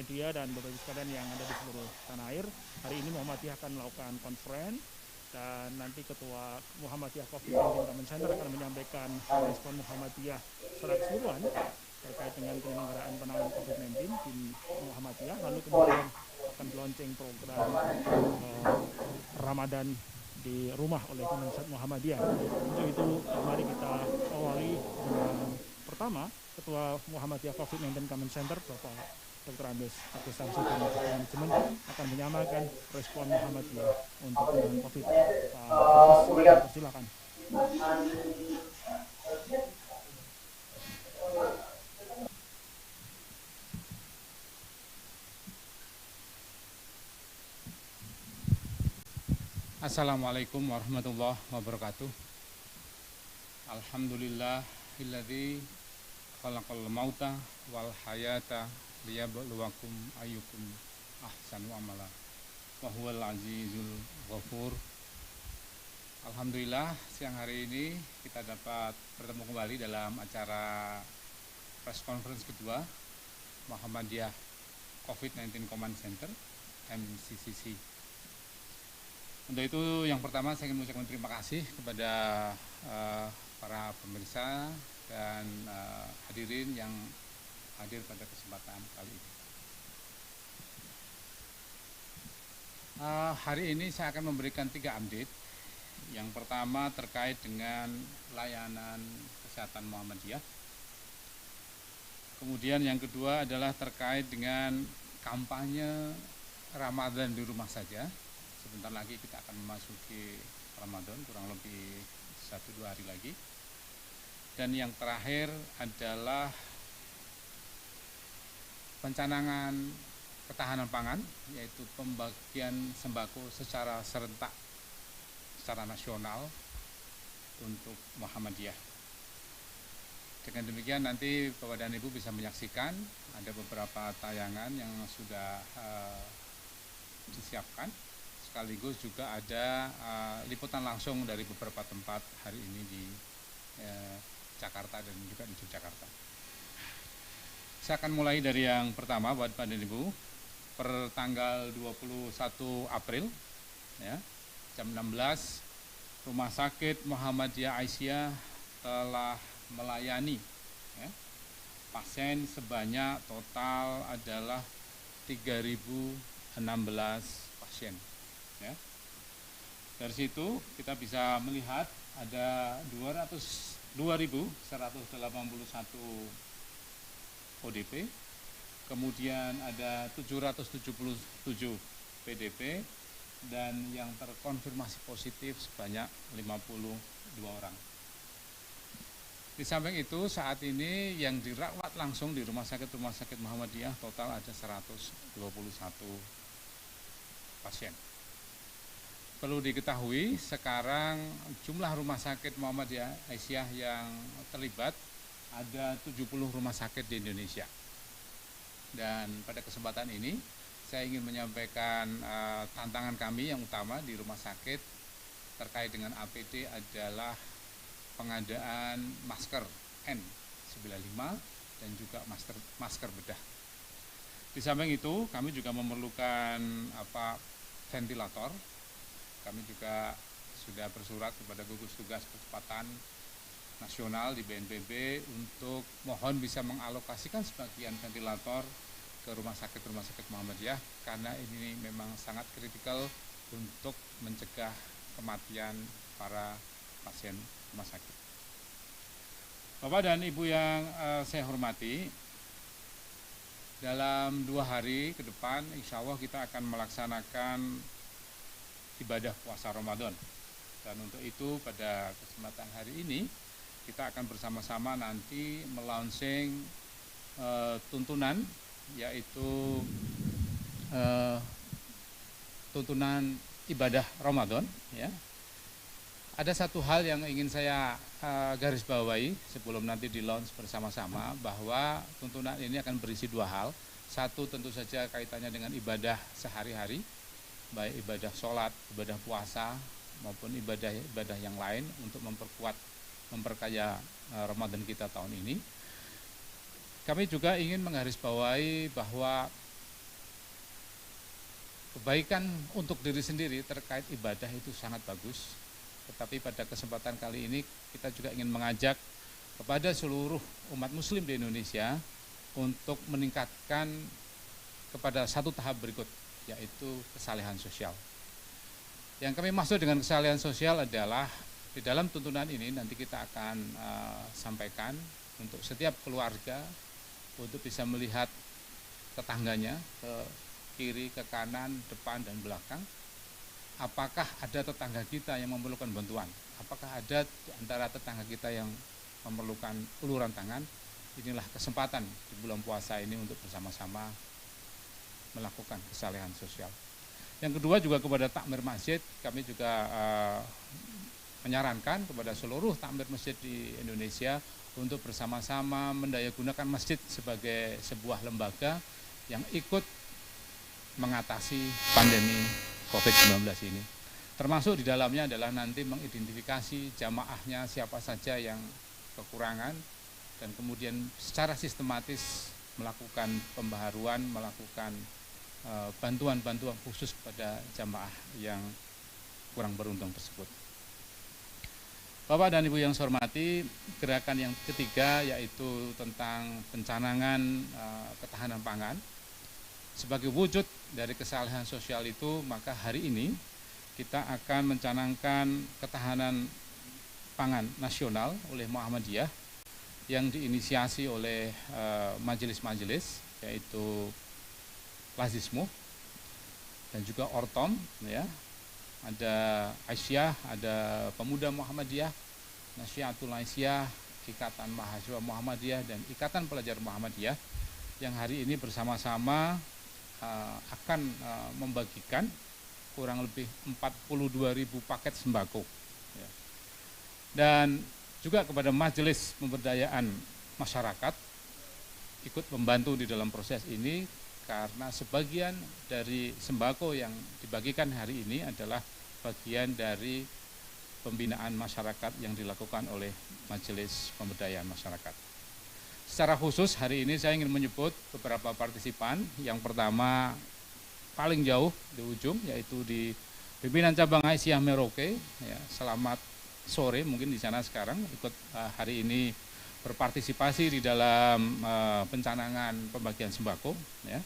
media dan Bapak Ibu sekalian yang ada di seluruh tanah air. Hari ini Muhammadiyah akan melakukan konferensi dan nanti Ketua Muhammadiyah COVID-19 Command Center akan menyampaikan respon Muhammadiyah secara keseluruhan terkait dengan penyelenggaraan penanganan COVID-19 di Muhammadiyah. Lalu kemudian akan dilaunching program Ramadan di rumah oleh Kementerian Muhammadiyah. Untuk itu mari kita awali dengan pertama Ketua Muhammadiyah COVID-19 Command Center Bapak Dr. Andes Agus Samsudin Manajemen akan menyamakan respon Muhammadiyah untuk penanganan COVID. Silakan. Assalamualaikum warahmatullahi wabarakatuh. Alhamdulillahilladzi khalaqal mauta wal hayata liyabluwakum ayyukum ahsanu amala wa huwal azizul ghafur. Alhamdulillah, siang hari ini kita dapat bertemu kembali dalam acara press conference kedua Muhammadiyah COVID-19 Command Center MCCC. Untuk itu yang pertama saya ingin mengucapkan terima kasih kepada para pemirsa dan hadirin yang hadir pada kesempatan kali ini. Hari ini saya akan memberikan 3 update. Yang pertama terkait dengan layanan kesehatan Muhammadiyah. Kemudian yang kedua adalah terkait dengan kampanye Ramadan di rumah saja. Sebentar lagi kita akan memasuki Ramadan, kurang lebih 1-2 hari lagi. Dan yang terakhir adalah pencanangan ketahanan pangan, yaitu pembagian sembako secara serentak, secara nasional untuk Muhammadiyah. Dengan demikian nanti Bapak dan Ibu bisa menyaksikan ada beberapa tayangan yang sudah disiapkan. Sekaligus juga ada liputan langsung dari beberapa tempat hari ini di Jakarta dan juga di Yogyakarta. Saya akan mulai dari yang pertama buat Bapak dan Ibu. Per tanggal 21 April ya, jam 16, Rumah Sakit Muhammadiyah Aisyah telah melayani ya, pasien sebanyak total adalah 3.016 pasien. Ya. Dari situ kita bisa melihat ada 2.181 ODP, kemudian ada 777 PDP, dan yang terkonfirmasi positif sebanyak 52 orang. Di samping itu saat ini yang dirawat langsung di Rumah Sakit Muhammadiyah total ada 121 pasien. Perlu diketahui sekarang jumlah rumah sakit Muhammadiyah Aisyah yang terlibat ada 70 rumah sakit di Indonesia. Dan pada kesempatan ini saya ingin menyampaikan tantangan kami yang utama di rumah sakit terkait dengan APD adalah pengadaan masker N95 dan juga masker bedah. Di samping itu kami juga memerlukan ventilator. Kami juga sudah bersurat kepada gugus tugas percepatan nasional di BNPB untuk mohon bisa mengalokasikan sebagian ventilator ke rumah sakit Muhammadiyah karena ini memang sangat kritikal untuk mencegah kematian para pasien rumah sakit. Bapak dan Ibu yang saya hormati, dalam 2 hari ke depan insya Allah kita akan melaksanakan ibadah puasa Ramadan. Dan untuk itu pada kesempatan hari ini kita akan bersama-sama nanti melaunching tuntunan, yaitu tuntunan ibadah Ramadan. Ya. Ada satu hal yang ingin saya garis bawahi sebelum nanti di launch bersama-sama, bahwa tuntunan ini akan berisi 2 hal. Satu tentu saja kaitannya dengan ibadah sehari-hari, baik ibadah sholat, ibadah puasa, maupun ibadah yang lain untuk memperkaya Ramadan kita tahun ini. Kami juga ingin menggarisbawahi bahwa kebaikan untuk diri sendiri terkait ibadah itu sangat bagus. Tetapi pada kesempatan kali ini kita juga ingin mengajak kepada seluruh umat muslim di Indonesia untuk meningkatkan kepada satu tahap berikut, yaitu kesalehan sosial. Yang kami maksud dengan kesalehan sosial adalah di dalam tuntunan ini nanti kita akan sampaikan untuk setiap keluarga untuk bisa melihat tetangganya ke kiri, ke kanan, depan, dan belakang. Apakah ada tetangga kita yang memerlukan bantuan? Apakah ada di antara tetangga kita yang memerlukan uluran tangan? Inilah kesempatan di bulan puasa ini untuk bersama-sama melakukan kesalehan sosial. Yang kedua juga kepada takmir masjid, kami juga menyarankan kepada seluruh takmir masjid di Indonesia untuk bersama-sama mendayagunakan masjid sebagai sebuah lembaga yang ikut mengatasi pandemi COVID-19 ini. Termasuk di dalamnya adalah nanti mengidentifikasi jamaahnya siapa saja yang kekurangan dan kemudian secara sistematis melakukan pembaharuan, melakukan bantuan-bantuan khusus kepada jamaah yang kurang beruntung tersebut. Bapak dan Ibu yang saya hormati, gerakan yang ketiga yaitu tentang pencanangan ketahanan pangan. Sebagai wujud dari kesalehan sosial itu, maka hari ini kita akan mencanangkan ketahanan pangan nasional oleh Muhammadiyah yang diinisiasi oleh majelis-majelis, yaitu Lazismo dan juga Ortom, ya. Ada Aisyah, ada Pemuda Muhammadiyah, Nasyiatul Aisyah, Ikatan Mahasiswa Muhammadiyah, dan Ikatan Pelajar Muhammadiyah yang hari ini bersama-sama akan membagikan kurang lebih 42.000 paket sembako. Ya. Dan juga kepada Majelis Pemberdayaan Masyarakat ikut membantu di dalam proses ini, karena sebagian dari sembako yang dibagikan hari ini adalah bagian dari pembinaan masyarakat yang dilakukan oleh Majelis Pemberdayaan Masyarakat. Secara khusus hari ini saya ingin menyebut beberapa partisipan. Yang pertama paling jauh di ujung, yaitu di pimpinan cabang Aisyah Merauke. Ya, selamat sore, mungkin di sana sekarang ikut hari ini berpartisipasi di dalam pencanangan pembagian sembako. Ya.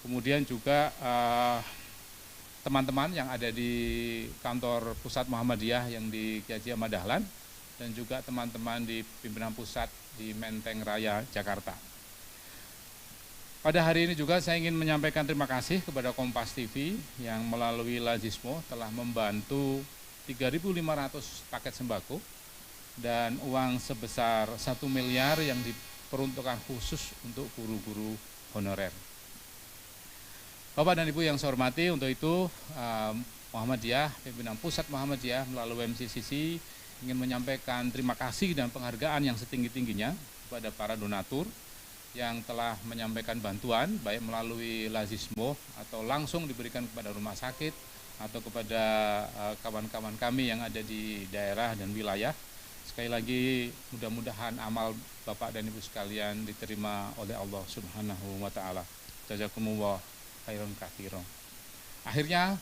Kemudian juga teman-teman yang ada di kantor pusat Muhammadiyah yang di Kiai Haji Ahmad Dahlan, dan juga teman-teman di pimpinan pusat di Menteng Raya, Jakarta. Pada hari ini juga saya ingin menyampaikan terima kasih kepada Kompas TV yang melalui Lazismo telah membantu 3.500 paket sembako dan uang sebesar 1 miliar yang diperuntukkan khusus untuk guru-guru honorer. Bapak dan Ibu yang saya hormati, untuk itu Muhammadiyah, pimpinan pusat Muhammadiyah melalui MCCC ingin menyampaikan terima kasih dan penghargaan yang setinggi-tingginya kepada para donatur yang telah menyampaikan bantuan, baik melalui Lazismo atau langsung diberikan kepada rumah sakit atau kepada kawan-kawan kami yang ada di daerah dan wilayah. Sekali lagi mudah-mudahan amal Bapak dan Ibu sekalian diterima oleh Allah Subhanahu wa Ta'ala. Jazakumullah khairan katsiran. Akhirnya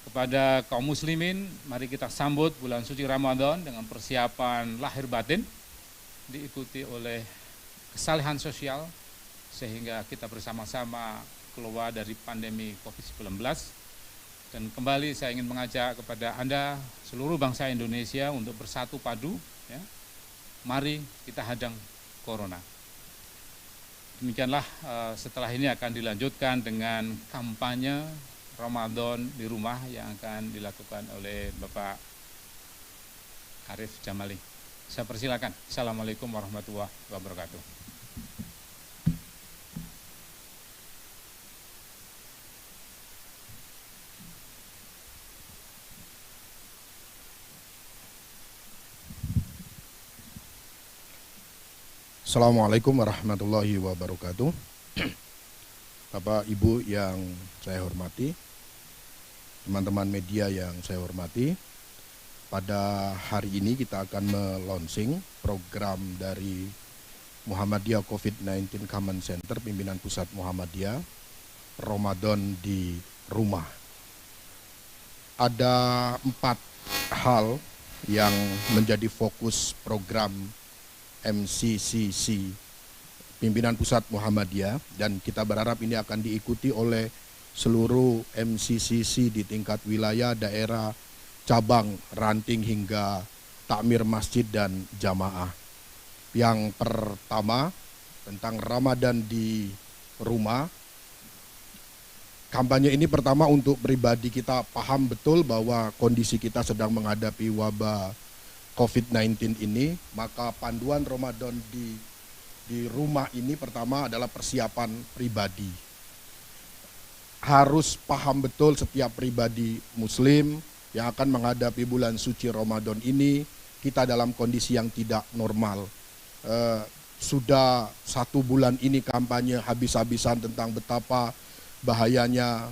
kepada kaum muslimin, mari kita sambut bulan suci Ramadan dengan persiapan lahir batin, diikuti oleh kesalehan sosial sehingga kita bersama-sama keluar dari pandemi COVID-19. Dan kembali saya ingin mengajak kepada Anda seluruh bangsa Indonesia untuk bersatu padu, ya. Mari kita hadang corona. Demikianlah, setelah ini akan dilanjutkan dengan kampanye Ramadan di rumah yang akan dilakukan oleh Bapak Arif Jamali. Saya persilakan. Assalamualaikum warahmatullahi wabarakatuh. Assalamualaikum warahmatullahi wabarakatuh. Bapak Ibu yang saya hormati, teman-teman media yang saya hormati, pada hari ini kita akan melonsing program dari Muhammadiyah COVID-19 Command Center pimpinan pusat Muhammadiyah Ramadan di rumah. Ada 4 hal yang menjadi fokus program MCCC Pimpinan Pusat Muhammadiyah, dan kita berharap ini akan diikuti oleh seluruh MCCC di tingkat wilayah, daerah, cabang, ranting hingga takmir masjid dan jamaah. Yang pertama tentang Ramadan di rumah. Kampanye ini pertama untuk pribadi kita paham betul bahwa kondisi kita sedang menghadapi wabah COVID-19 ini, maka panduan Ramadan di rumah ini pertama adalah persiapan pribadi. Harus paham betul setiap pribadi muslim yang akan menghadapi bulan suci Ramadan ini, kita dalam kondisi yang tidak normal. Sudah 1 bulan ini kampanye habis-habisan tentang betapa bahayanya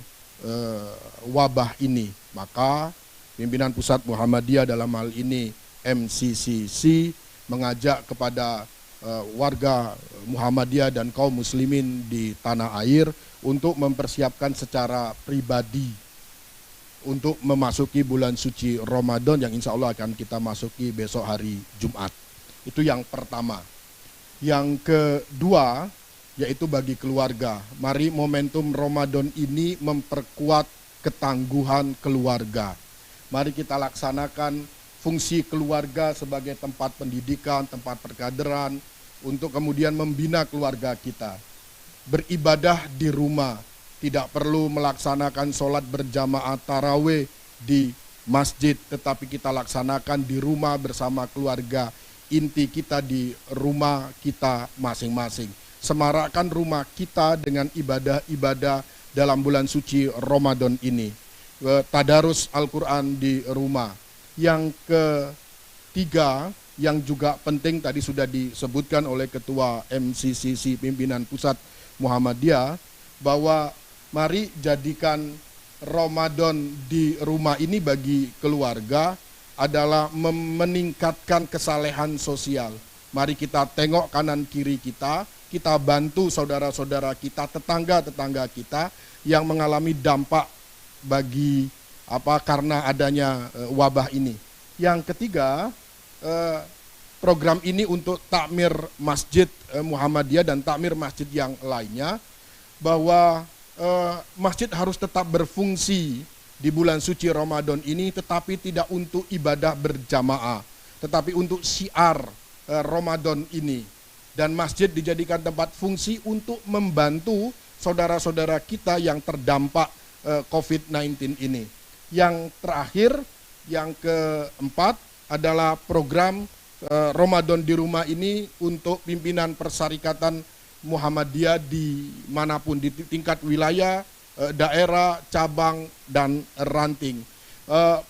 wabah ini, maka Pimpinan Pusat Muhammadiyah dalam hal ini MCCC mengajak kepada warga Muhammadiyah dan kaum muslimin di tanah air untuk mempersiapkan secara pribadi untuk memasuki bulan suci Ramadan yang insya Allah akan kita masuki besok hari Jumat. Itu yang pertama. Yang kedua, yaitu bagi keluarga. Mari momentum Ramadan ini memperkuat ketangguhan keluarga. Mari kita laksanakan fungsi keluarga sebagai tempat pendidikan, tempat perkaderan, untuk kemudian membina keluarga kita. Beribadah di rumah, tidak perlu melaksanakan sholat berjamaah tarawih di masjid, tetapi kita laksanakan di rumah bersama keluarga inti kita, di rumah kita masing-masing. Semarakkan rumah kita dengan ibadah-ibadah dalam bulan suci Ramadan ini. Tadarus Al-Quran di rumah. Yang ketiga, yang juga penting tadi sudah disebutkan oleh Ketua MCCC Pimpinan Pusat Muhammadiyah, bahwa mari jadikan Ramadan di rumah ini bagi keluarga adalah meningkatkan kesalehan sosial. Mari kita tengok kanan kiri kita bantu saudara-saudara kita, tetangga-tetangga kita yang mengalami dampak karena adanya wabah ini. Yang ketiga, program ini untuk takmir masjid Muhammadiyah dan takmir masjid yang lainnya, bahwa masjid harus tetap berfungsi di bulan suci Ramadan ini, tetapi tidak untuk ibadah berjamaah, tetapi untuk syiar Ramadan ini. Dan masjid dijadikan tempat fungsi untuk membantu saudara-saudara kita yang terdampak COVID-19 ini. Yang terakhir, yang keempat adalah program Ramadan di rumah ini untuk pimpinan Persyarikatan Muhammadiyah di manapun, di tingkat wilayah, daerah, cabang, dan ranting.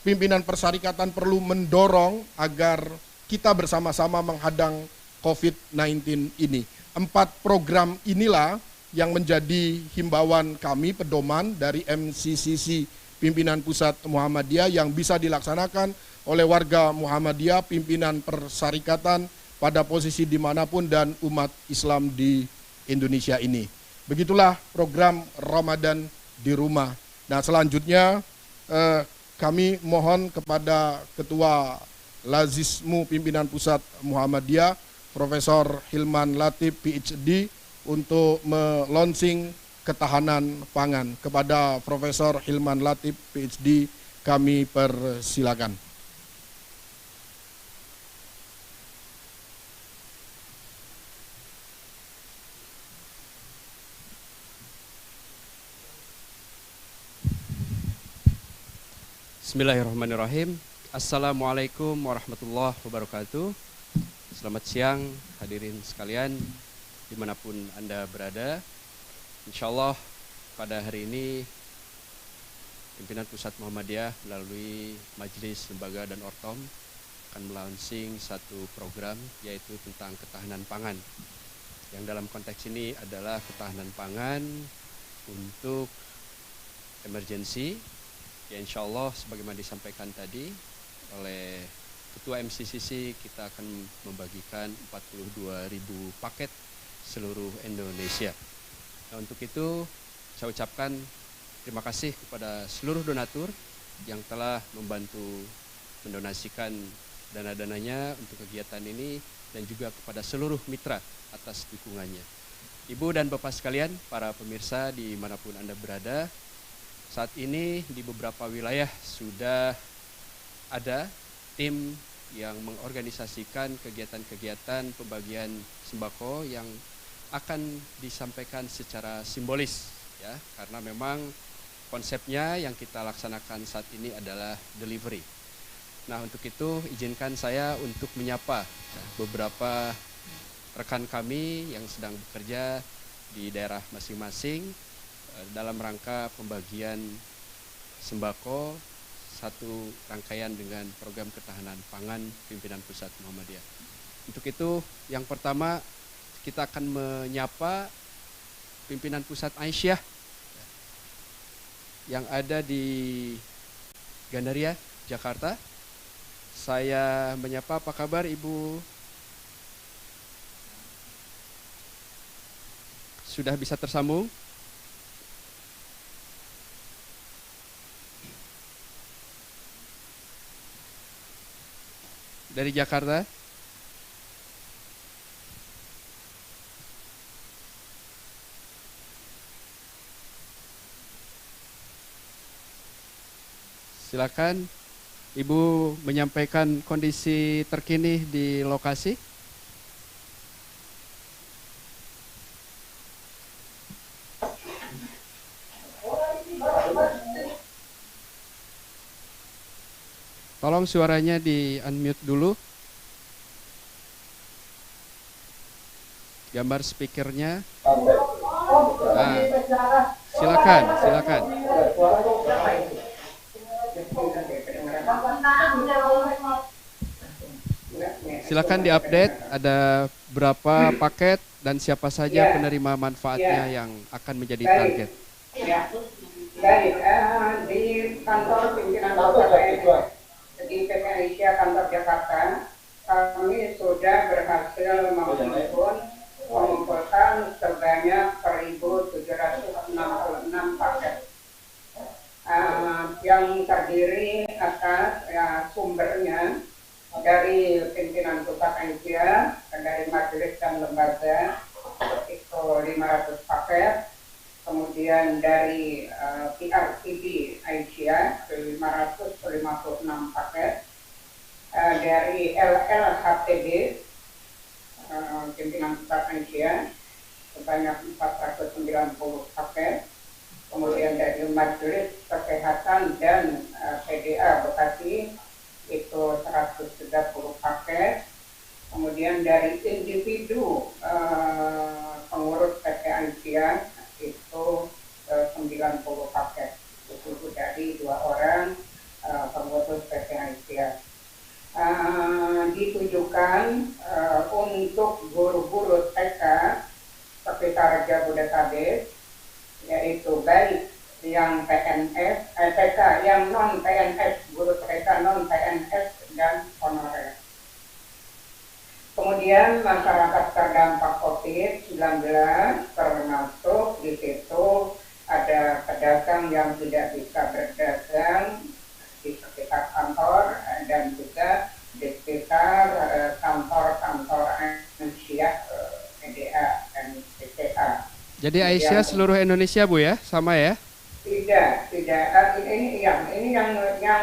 Pimpinan persyarikatan perlu mendorong agar kita bersama-sama menghadang COVID-19 ini. 4 program inilah yang menjadi himbauan kami, pedoman dari MCCC Pimpinan Pusat Muhammadiyah yang bisa dilaksanakan oleh warga Muhammadiyah, pimpinan persyarikatan pada posisi dimanapun dan umat Islam di Indonesia ini. Begitulah program Ramadan di rumah. Nah, selanjutnya kami mohon kepada Ketua Lazismu Pimpinan Pusat Muhammadiyah, Profesor Hilman Latif PhD, untuk melonsing ketahanan pangan. Kepada Profesor Hilman Latif PhD kami persilakan. Bismillahirrahmanirrahim. Assalamualaikum warahmatullahi wabarakatuh. Selamat siang hadirin sekalian dimanapun Anda berada. Insya Allah pada hari ini Pimpinan Pusat Muhammadiyah melalui Majelis Lembaga dan Ortom akan melaunching satu program, yaitu tentang ketahanan pangan. Yang dalam konteks ini adalah ketahanan pangan untuk emergensi. Ya, insya Allah sebagaimana disampaikan tadi oleh Ketua MCCC, kita akan membagikan 42.000 paket seluruh Indonesia. Nah, untuk itu saya ucapkan terima kasih kepada seluruh donatur yang telah membantu mendonasikan dana-dananya untuk kegiatan ini, dan juga kepada seluruh mitra atas dukungannya. Ibu dan Bapak sekalian, para pemirsa dimanapun Anda berada, saat ini di beberapa wilayah sudah ada tim yang mengorganisasikan kegiatan-kegiatan pembagian sembako yang akan disampaikan secara simbolis, ya, karena memang konsepnya yang kita laksanakan saat ini adalah delivery. Nah, untuk itu izinkan saya untuk menyapa beberapa rekan kami yang sedang bekerja di daerah masing-masing dalam rangka pembagian sembako satu rangkaian dengan program ketahanan pangan pimpinan pusat Muhammadiyah. Untuk itu yang pertama kita akan menyapa pimpinan pusat Aisyah yang ada di Gandaria, Jakarta. Saya menyapa, apa kabar Ibu? Sudah bisa tersambung? Dari Jakarta? Silakan Ibu menyampaikan kondisi terkini di lokasi. Tolong suaranya di-unmute dulu. Gambar speakernya. Nah, silakan. Silakan diupdate, ada berapa paket dan siapa saja penerima manfaatnya yang akan menjadi target. Baik, di kantor pimpinan pusat di PT Aisyah kantor Jakarta, kami sudah berhasil mengumpulkan sebanyak 1.766 paket. Yang terdiri atas sumbernya dari pimpinan pusat Aisyah, dari majelis dan lembaga itu 500 paket, kemudian dari PRTB Aisyah 556 paket, dari LLHTB pimpinan pusat Aisyah sebanyak 490 paket, kemudian dari majelis kesehatan dan PDA Bekasi itu 130 paket, kemudian dari individu pengurus PT Aisyah itu 90 paket, itu dari 2 orang pengurus PT Aisyah. Ditujukan untuk guru-guru TK sekitar Jabodetabek, yaitu baik yang PNS, TK yang non PNS, guru TK non PNS dan honorer. Kemudian masyarakat terdampak COVID-19 termasuk di situ ada pedagang yang tidak bisa berdagang di sekitar kantor dan juga di sekitar kantor-kantor Aisyah, PDA dan PCA. Jadi Aisyah seluruh Indonesia Bu ya, sama ya? Tidak. Ini yang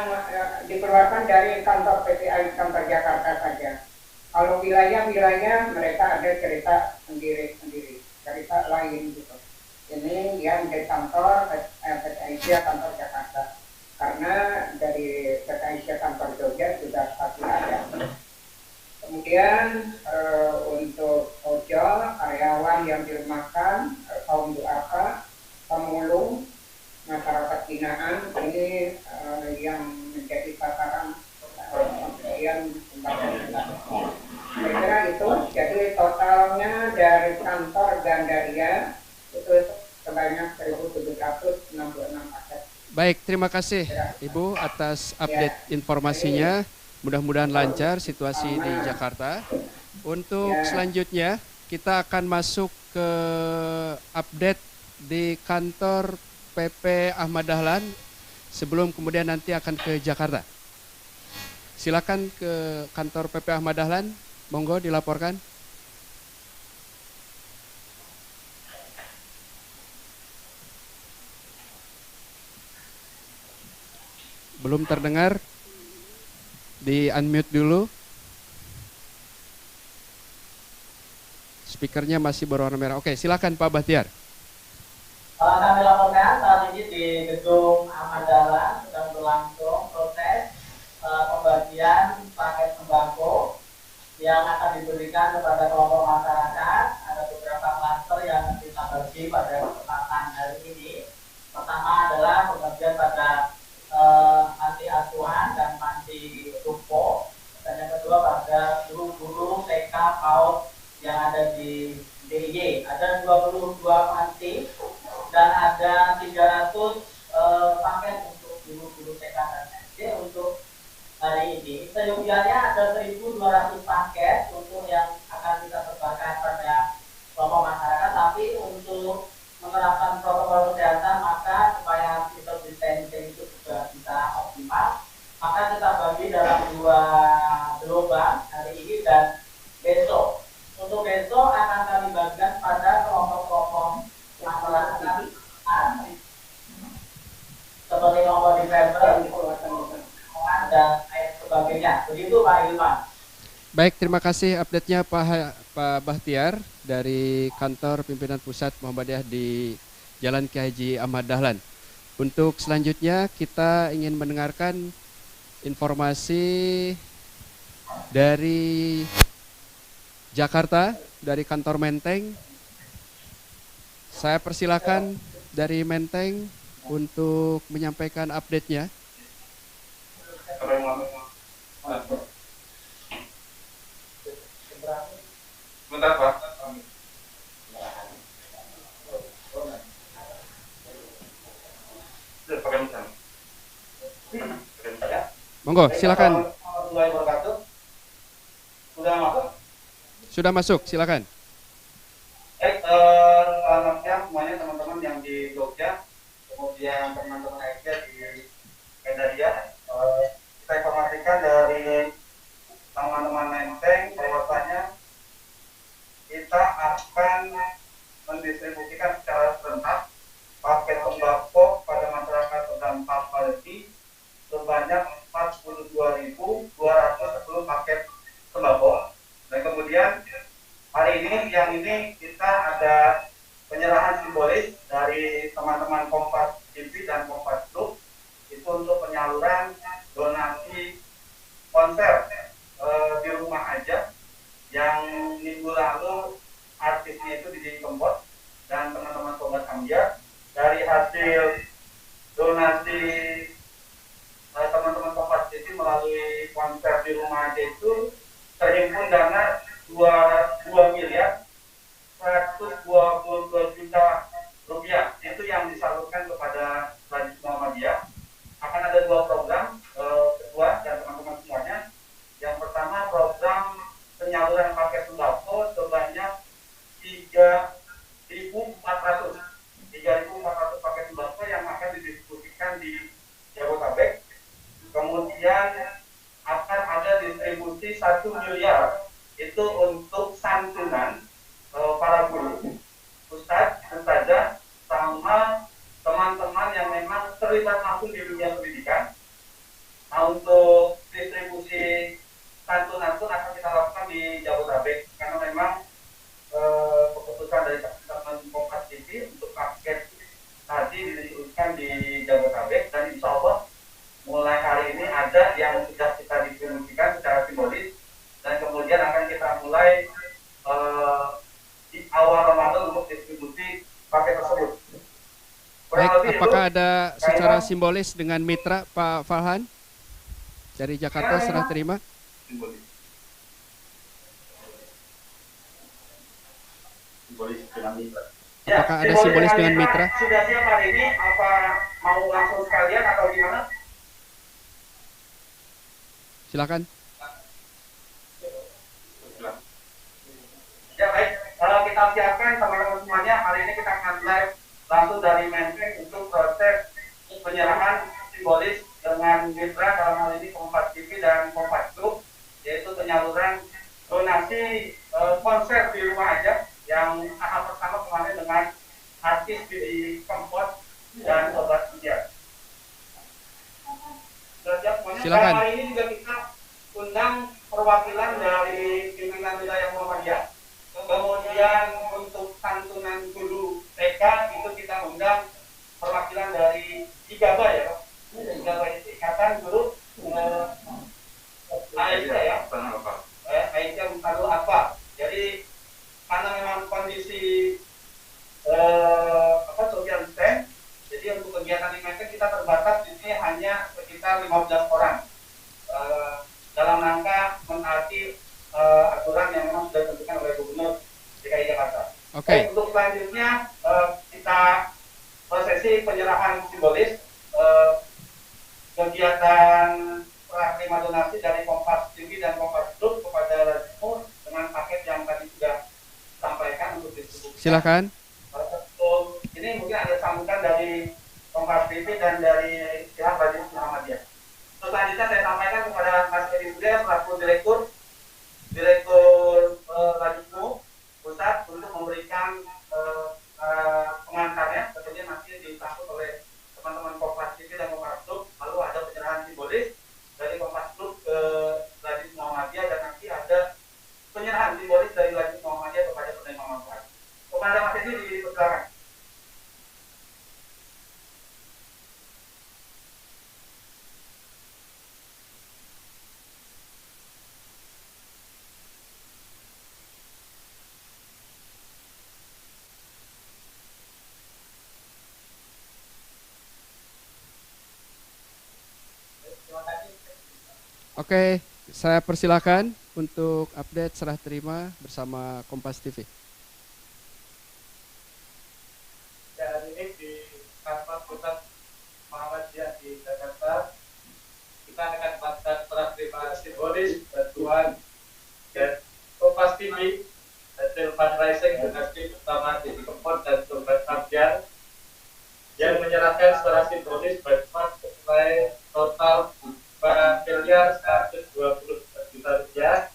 dikeluarkan dari kantor PTI kantor Jakarta saja. Kalau wilayah-wilayah mereka ada cerita sendiri, cerita lain gitu. Ini yang di kantor PTI kantor Jakarta. Karena dari PTI kantor Jogja sudah pasti ada. Kemudian untuk ojol, karyawan yang dirumahkan, kaum duafa, pemulung, masyarakat binaan, ini yang menjadi sasaran pemberian sembako. Saya kira itu, jadi totalnya dari kantor Gandaria itu sebanyak 1.766 paket. Baik, terima kasih Ibu atas update informasinya. Mudah-mudahan lancar situasi di Jakarta. Untuk selanjutnya kita akan masuk ke update di kantor PP Ahmad Dahlan sebelum kemudian nanti akan ke Jakarta. Silakan ke kantor PP Ahmad Dahlan, monggo dilaporkan. Belum terdengar, di unmute dulu. Speakernya masih berwarna merah. Oke, silakan Pak Bahtiar. Kami laporkan saat ini di gedung Ahmad Dahlan sedang berlangsung proses pembagian paket sembako yang akan diberikan kepada kelompok masyarakat. Ada beberapa klaster yang kita bagi pada kesempatan hari ini. Pertama adalah pembagian pada panti asuhan dan panti rupo, dan yang kedua pada guru-guru TK PAUD yang ada di DIY. Ada 22 panti dan ada 300 paket untuk guru-guru TK dan SD untuk hari ini. Sejumlahnya ada 1.200 paket untuk yang akan kita sebarkan pada kelompok masyarakat, tapi untuk menerapkan protokol kesehatan, maka supaya social distancing itu juga bisa optimal, maka kita bagi dalam 2 gelombang hari ini dan besok. Untuk besok akan kami bagikan pada kelompok-kelompok masyarakat seperti kelompok developer, dan lain sebagainya. Begitu Pak Ilman. Baik, terima kasih update-nya Pak Bahtiar dari kantor pimpinan pusat Muhammadiyah di Jalan Kiai Haji Ahmad Dahlan. Untuk selanjutnya kita ingin mendengarkan informasi dari Jakarta, dari kantor Menteng. Saya persilakan dari Menteng untuk menyampaikan update-nya. Sebentar Pak. Monggo, silakan. Sudah masuk? Sudah masuk, silakan. Selamat siang semuanya teman-teman yang di Jogja, kemudian teman-teman Asia di Medalia. Kita informasikan dari teman-teman Menteng bahwasanya kita akan mendistribusikan secara serentak paket sembako pada masyarakat terdampak Palestina sebanyak 42.210 paket sembako. Dan kemudian hari ini, siang ini kita ada penyerahan simbolis dari teman-teman Kompas TV dan Kompas Group itu untuk penyaluran donasi konser di rumah aja yang minggu lalu artisnya itu di Kempot, dan teman-teman Sobat Ambia dari hasil donasi teman-teman Kompas TV melalui konser di rumah aja itu terhimpun dana 2 miliar 122 juta rupiah. Itu yang disalurkan kepada Majlis Muhammadiyah. Akan ada 2 program, ketua dan teman-teman semuanya. Yang pertama program penyaluran paket sembako sebanyak 3.400 paket sembako yang akan didistribusikan di Jabodetabek. Kemudian akan ada distribusi 1 miliar itu untuk santunan para guru, ustadz, ustazah, sama teman-teman yang memang terlibat langsung di dunia pendidikan. Nah, untuk distribusi santunan pun akan kita lakukan di Jabodetabek karena memang keputusan dari teman-teman Kompas TV untuk paket tadi didistribusikan di Jabodetabek, dan insya Allah mulai hari ini ada yang sudah kita distribusikan secara simbolis, dan kemudian akan kita mulai di awal Ramadan untuk distribusi paket tersebut. Baik, apakah ada secara simbolis dengan mitra Pak Farhan dari Jakarta serah terima? Simbolis dengan mitra. Apakah ada simbolis dengan mitra? Sudah siap hari ini, apa mau langsung sekalian atau gimana? Silakan. Ya baik, kalau kita siapkan teman-teman semuanya, hari ini kita akan live langsung dari Menteng untuk proses penyerahan simbolis dengan mitra dalam hal ini Kompas TV dan Kompas Group, yaitu penyaluran donasi konser di rumah aja yang tahap pertama kemarin dengan artis di Kempot dan Sobat Ujar. Silakan. Hari ini juga kita undang perwakilan dari pimpinan wilayah Muhammadiyah. Kemudian untuk santunan guru TK itu kita undang perwakilan dari IGABA ya, Pak. IGABA itu Ikatan Guru Aisyah ya, Aisyah Mutarul apa. Jadi karena memang kondisi social stand, jadi untuk kegiatan ini kita terbatas di sini hanya sekitar 15 orang dalam rangka menaati aturan yang memang sudah ditentukan oleh Gubernur DKI Jakarta. Oke. Untuk selanjutnya kita prosesi penyerahan simbolis kegiatan penerima donasi dari Kompas TV dan Kompas Group kepada Lazimur dengan paket yang tadi sudah disampaikan untuk distribusi. Silakan. Ini mungkin ada sambutan dari Kompas TV dan dari pihak Lazimur Muhammadiyah. Selanjutnya saya sampaikan kepada Mas Edi Budia selaku Direktur Lazimur Pusat untuk memberikan pengantarnya, tentunya nanti disambut oleh teman-teman Kompas TV dan Kompas Group. Lalu ada penyerahan simbolis dari Kompas Group ke Lazimur Muhammadiyah dan nanti ada penyerahan simbolis dari Lazimur Muhammadiyah kepada penerima manfaat. Kepada Mas Edi dipersilakan. Oke, saya persilakan untuk update serah terima bersama Kompas TV. Dan ini di kantor pusat Muhammadiyah di Jakarta, kita akan melakukan serah terima simbolis bantuan dan Kompas TV hasil fundraising donasi bersama Didi Kempot dan Sobat Abdian yang menyerahkan secara simbolis bantuan senilai total 4.120 juta rupiah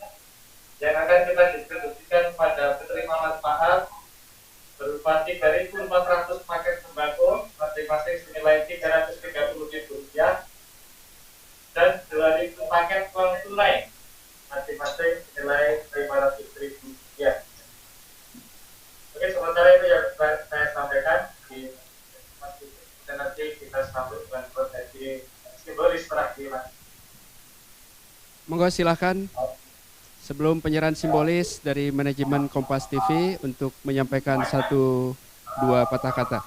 yang akan kita distribusikan pada penerima manfaat berupa 3.400 paket sembako masing-masing senilai 330.000 rupiah dan 2.000 paket uang tunai masing-masing senilai 500.000 rupiah. Oke, sementara itu yang saya sampaikan di dan nanti kita sambut bantuan dari simbolis terakhir. Monggo silakan. Sebelum penyerahan simbolis dari manajemen Kompas TV untuk menyampaikan 1-2 patah kata.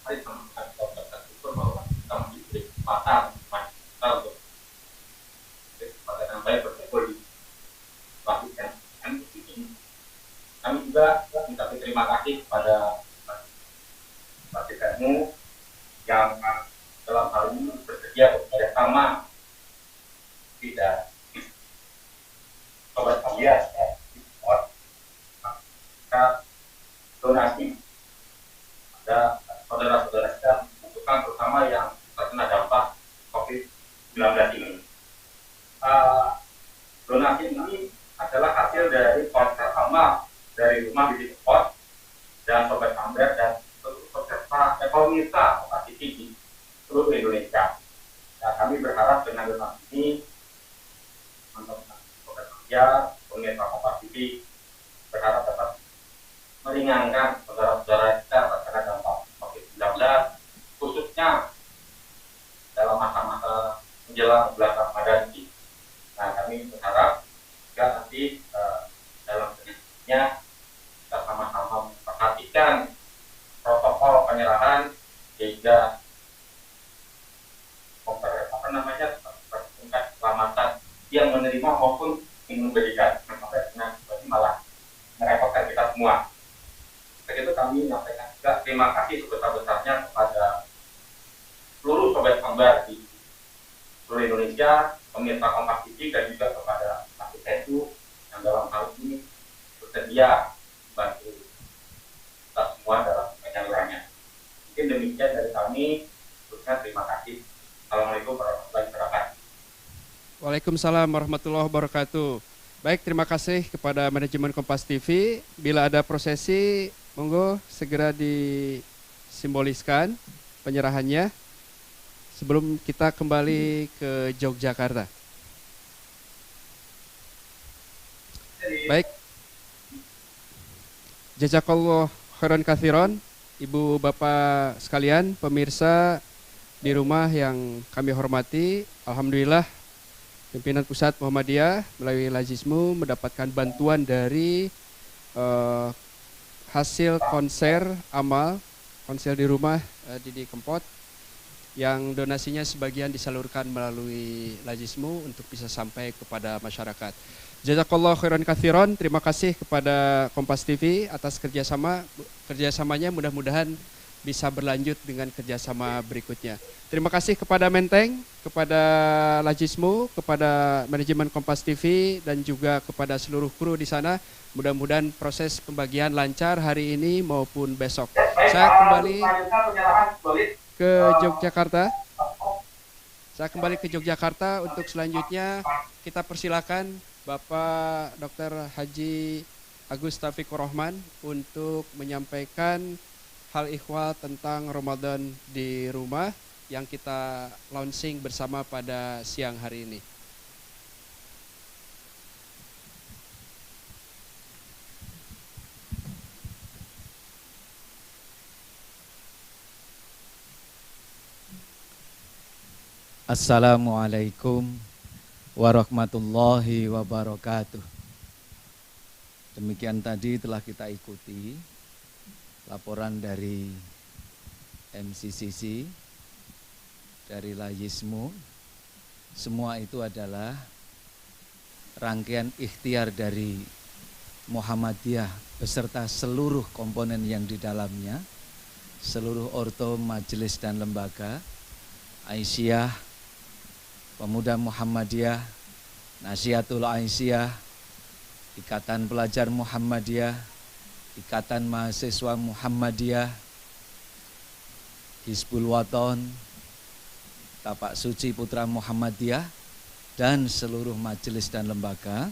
Mari teman-teman kita bersyukur bahwa kita diberi kesempatan kita untuk kesempatan yang baik berkumpul di lakukan ini. Kami juga minta terima kasih kepada kamu yang dalam hal ini bersedia bekerja sama tidak Sobat Abdian donasi ada saudara-saudara kita membutuhkan terutama yang terkena dampak COVID-19 ini. Donasi ini adalah hasil dari konser amal dari rumah Didi Kempot dan Sobat Amber dan seluruh peserta pemirsa Kompas TV di seluruh Indonesia. Nah, kami berharap dengan donasi ini teman-teman Sobat Kerja, pemirsa Kompas TV berharap dapat meringankan saudara-saudara kita terkena dampak COVID-19, khususnya dalam masa-masa menjelang bulan Ramadan ini. Nah, kami berharap juga nanti dalam selanjutnya kita sama-sama memperhatikan protokol penyerahan sehingga keselamatan yang menerima maupun yang memberikan, malah merepotkan kita semua. Begitu kami menyampaikan juga terima kasih sebesar-besarnya kepada seluruh sobat gambar di seluruh Indonesia, pemirsa Kompas TV dan juga kepada Pak Setu yang dalam hal ini bersedia membantu kita semua dalam penyalurannya. Waalaikumsalam warahmatullahi wabarakatuh. Baik, terima kasih kepada manajemen Kompas TV. Bila ada prosesi, monggo segera disimboliskan penyerahannya sebelum kita kembali ke Yogyakarta. Baik. Jazakallah khairan katsiran, Ibu Bapak sekalian, pemirsa di rumah yang kami hormati. Alhamdulillah pimpinan Pusat Muhammadiyah melalui Lajismu mendapatkan bantuan dari hasil konser amal, konser di rumah Didi Kempot, yang donasinya sebagian disalurkan melalui Lajismu untuk bisa sampai kepada masyarakat. Jazakallah khairan katsiran, terima kasih kepada Kompas TV atas kerjasamanya, mudah-mudahan bisa berlanjut dengan kerjasama berikutnya. Terima kasih kepada Menteng, kepada Lajismu, kepada manajemen Kompas TV, dan juga kepada seluruh kru di sana. Mudah-mudahan proses pembagian lancar hari ini maupun besok. Saya kembali ke Yogyakarta. Untuk selanjutnya kita persilakan Bapak Dr. Haji Agus Taufikur Rahman untuk menyampaikan hal ikhwal tentang Ramadan di rumah yang kita launching bersama pada siang hari ini. Assalamualaikum warahmatullahi wabarakatuh. Demikian tadi telah kita ikuti laporan dari MCCC, dari Lajismu. Semua itu adalah rangkaian ikhtiar dari Muhammadiyah beserta seluruh komponen yang di dalamnya, seluruh orto, majelis dan lembaga, Aisyah, Pemuda Muhammadiyah, Nasihatul Aisyah, Ikatan Pelajar Muhammadiyah, Ikatan Mahasiswa Muhammadiyah, Hizbul Waton, Tapak Suci Putra Muhammadiyah, dan seluruh majelis dan lembaga.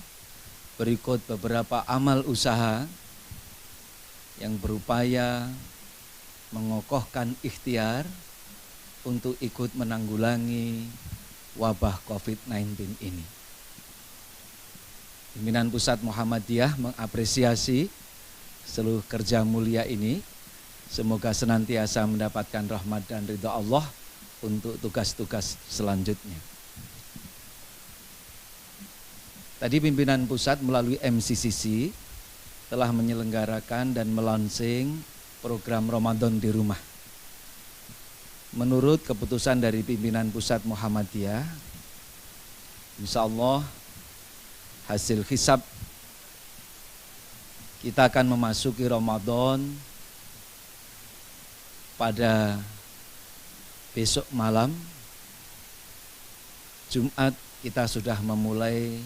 Berikut beberapa amal usaha yang berupaya mengokohkan ikhtiar untuk ikut menanggulangi wabah COVID-19 ini. Pimpinan Pusat Muhammadiyah mengapresiasi seluruh kerja mulia ini. Semoga senantiasa mendapatkan rahmat dan ridha Allah untuk tugas-tugas selanjutnya. Tadi pimpinan pusat melalui MCCC telah menyelenggarakan dan melaunching program Ramadan di rumah. Menurut keputusan dari pimpinan Pusat Muhammadiyah, insya Allah hasil hisab kita akan memasuki Ramadan pada besok malam. Jumat kita sudah memulai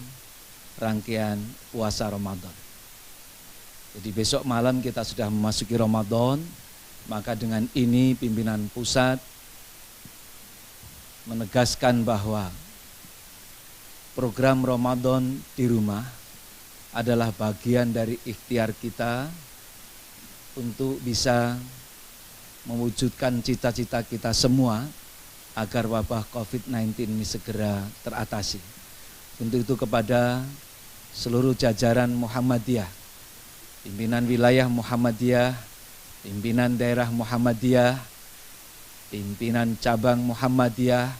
rangkaian puasa Ramadan. Jadi besok malam kita sudah memasuki Ramadan, maka dengan ini pimpinan pusat menegaskan bahwa program Ramadan di rumah adalah bagian dari ikhtiar kita untuk bisa mewujudkan cita-cita kita semua agar wabah COVID-19 ini segera teratasi. Untuk itu kepada seluruh jajaran Muhammadiyah, pimpinan wilayah Muhammadiyah, pimpinan daerah Muhammadiyah, pimpinan cabang Muhammadiyah,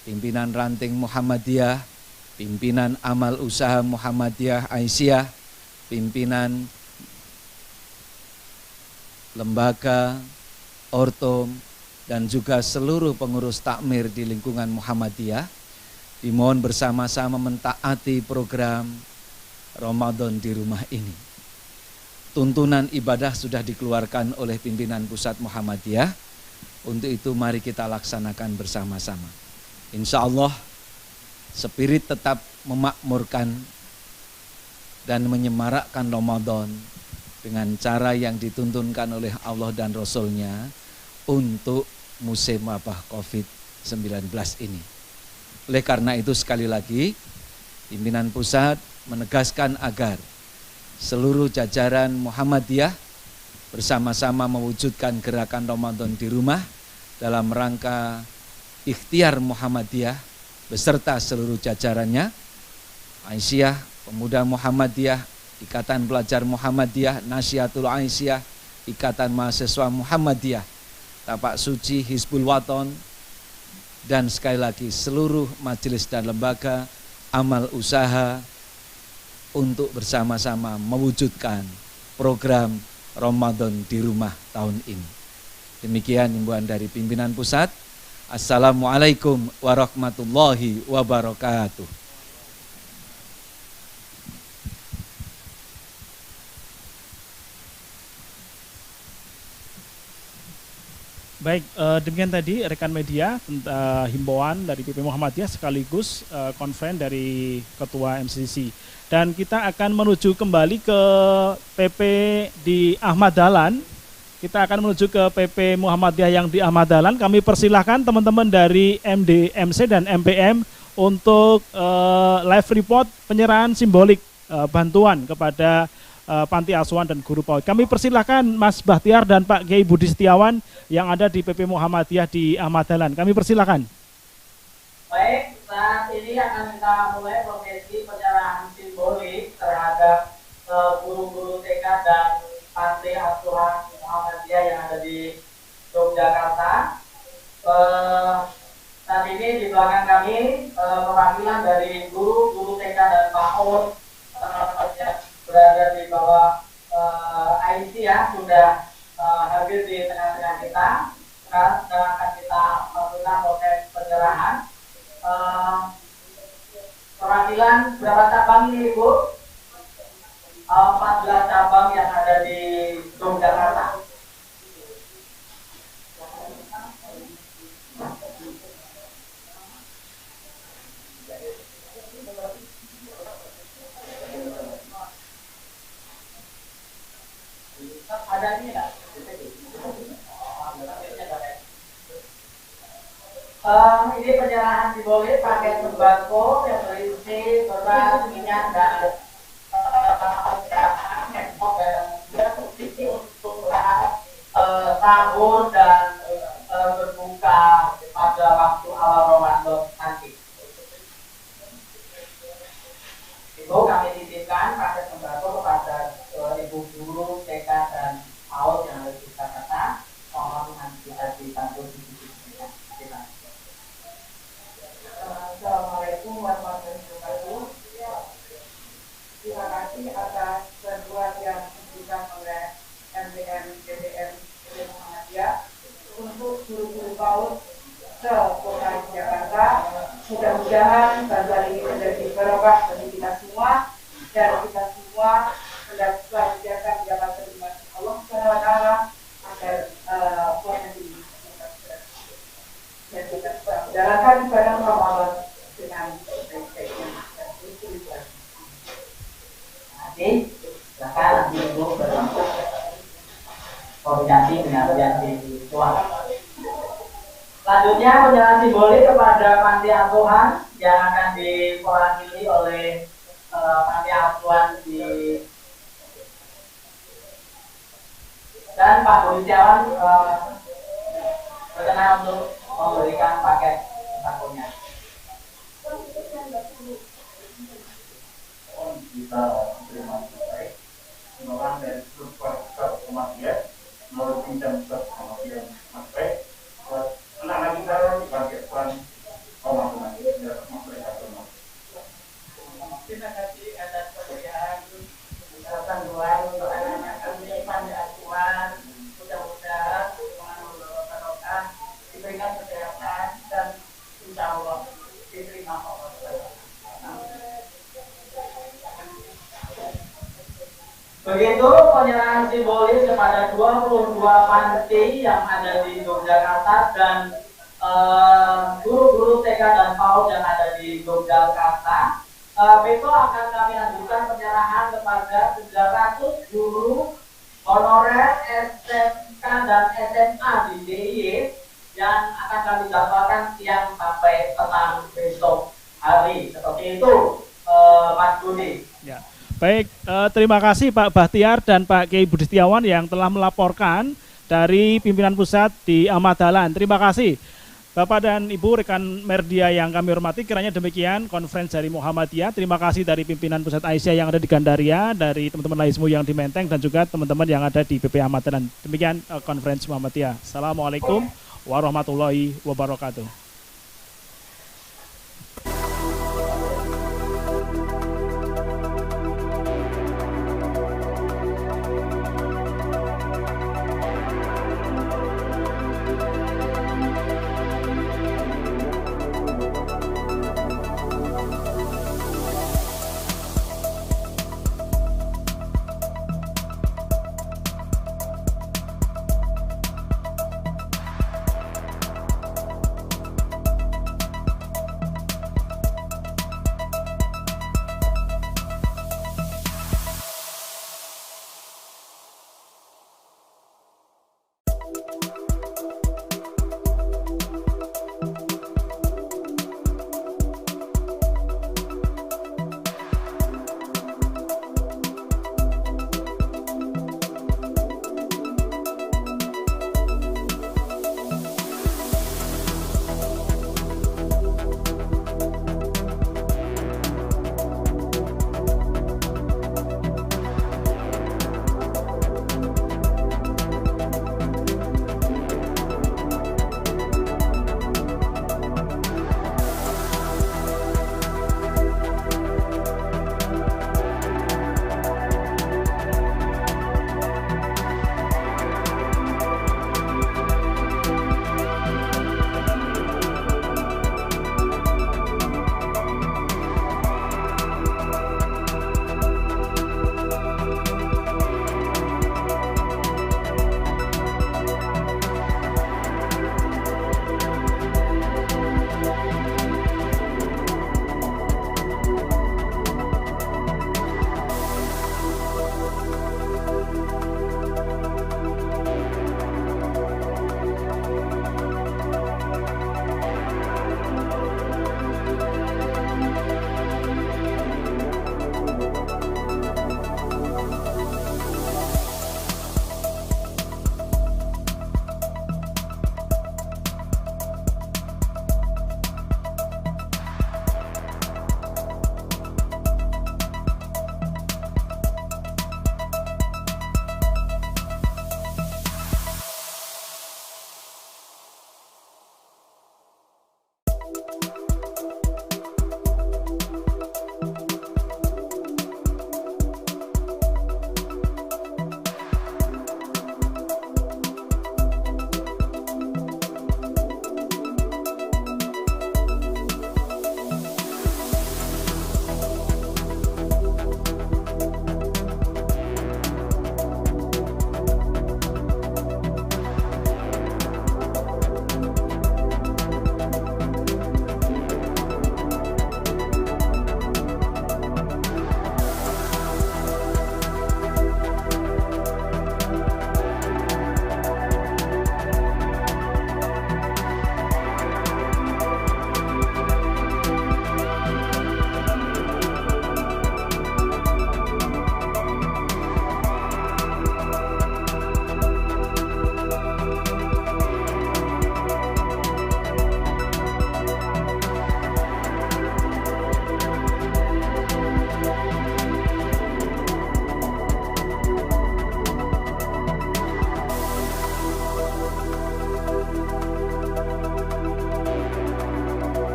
pimpinan ranting Muhammadiyah, pimpinan amal usaha Muhammadiyah Aisyah, pimpinan lembaga, ortom, dan juga seluruh pengurus takmir di lingkungan Muhammadiyah, dimohon bersama-sama mentaati program Ramadan di rumah ini. Tuntunan ibadah sudah dikeluarkan oleh pimpinan pusat Muhammadiyah, untuk itu mari kita laksanakan bersama-sama. Insya Allah spirit tetap memakmurkan dan menyemarakkan Ramadan dengan cara yang dituntunkan oleh Allah dan Rasul-Nya untuk musim wabah COVID-19 ini. Oleh karena itu sekali lagi Pimpinan pusat menegaskan agar seluruh jajaran Muhammadiyah bersama-sama mewujudkan gerakan Ramadan di rumah dalam rangka ikhtiar Muhammadiyah beserta seluruh jajarannya, Aisyah, Pemuda Muhammadiyah, Ikatan Pelajar Muhammadiyah, Nasyiatul Aisyah, Ikatan Mahasiswa Muhammadiyah, Tapak Suci Hizbul Waton, dan sekali lagi seluruh majelis dan lembaga amal usaha untuk bersama-sama mewujudkan program Ramadan di rumah tahun ini. Demikian himbauan dari pimpinan pusat. Assalamualaikum warahmatullahi wabarakatuh. Baik, demikian tadi rekan media himbauan dari PP Muhammadiyah sekaligus konven dari Ketua MCC. Dan kita akan menuju kembali ke PP di Ahmad Dahlan. Kita akan menuju ke PP Muhammadiyah yang di Ahmad Dahlan. Kami persilahkan teman-teman dari MDMC dan MPM untuk live report penyerahan simbolik bantuan kepada panti asuhan dan guru PAUD. Kami persilahkan Mas Bahtiar dan Pak Kiai Budi Setiawan yang ada di PP Muhammadiyah di Ahmad Dahlan. Kami persilahkan. Baik, saat ini akan kita mulai prosesi penyerahan simbolik terhadap guru-guru TK dan panti asuhan Muhammadiyah yang ada di Yogyakarta. Saat ini di belakang kami perwakilan dari guru-guru TK dan PAUD berada di bawah Aisyah sudah hadir di tengah-tengah kita. Sekarang akan kita melakukan proses penyerahan. Perwakilan berapa cabang ini Ibu? 14 cabang yang ada di Yogyakarta. Ada ini enggak? Ini penyerahan simbolik paket sembako yang berisi beras, minyak, dan untuk sahur dan berbuka pada waktu awal Ramadan nanti. Itu kami titipkan paket sembako kepada ibu guru TK dan PAUD yang ada di Jakarta. Mohon nanti bisa dibantu di sini. Assalamualaikum warahmatullahi wabarakatuh. Terima kasih atas bantuan yang diberikan oleh MDM DDM Muhammadiyah untuk guru-guru PAUD se-Kota Jakarta. Mudah-mudahan bantuan ini menjadi barokah bagi kita semua dan kita semua mendapatkan kegiatan dapat terima Allah SWT agar proses ini dan kita menjalankan ibadah Ramadan dengan baik-baiknya dan bersyukur. Nanti silakan nanti Ibu koordinasi dengan yang di tuan. Selanjutnya penyerahan simbolik kepada panti asuhan yang akan diwakili oleh panti asuhan di dan Pak Budi Setiawan berkenan untuk memberikan paket sakunya. Kita terima kasih. Semoga dari seluruh warga Muhammadiyah melalui pinjam Muhammadiyah Mas Baik buat anak-anak kita bagi Tuhan Allah Muhammadiyah. Terima kasih atas pekerjaan bantuan untuk anak-anak kami panti asuhan. Mudah-mudahan barokah diberikan kesehatan dan insya Allah diterima Allah. Begitu penyerahan simbolis kepada 22 panti yang ada di Yogyakarta dan guru-guru TK dan PAUD yang ada di Yogyakarta. Besok akan kami lanjutkan penyerahan kepada 300 guru honorer SMK dan SMA di DIY yang akan kami dapatkan siang sampai petang besok hari. Seperti itu Mas Budi. Ya. Baik, terima kasih Pak Bahtiar dan Pak Kiai Budi Setiawan yang telah melaporkan dari pimpinan pusat di Ahmad Dahlan. Terima kasih. Bapak dan Ibu rekan media yang kami hormati, kiranya demikian konferensi dari Muhammadiyah. Terima kasih dari pimpinan pusat Aisyah yang ada di Gandaria, dari teman-teman Laismu yang di Menteng, dan juga teman-teman yang ada di BP Ahmad Dahlan. Demikian konferensi Muhammadiyah. Assalamualaikum warahmatullahi wabarakatuh.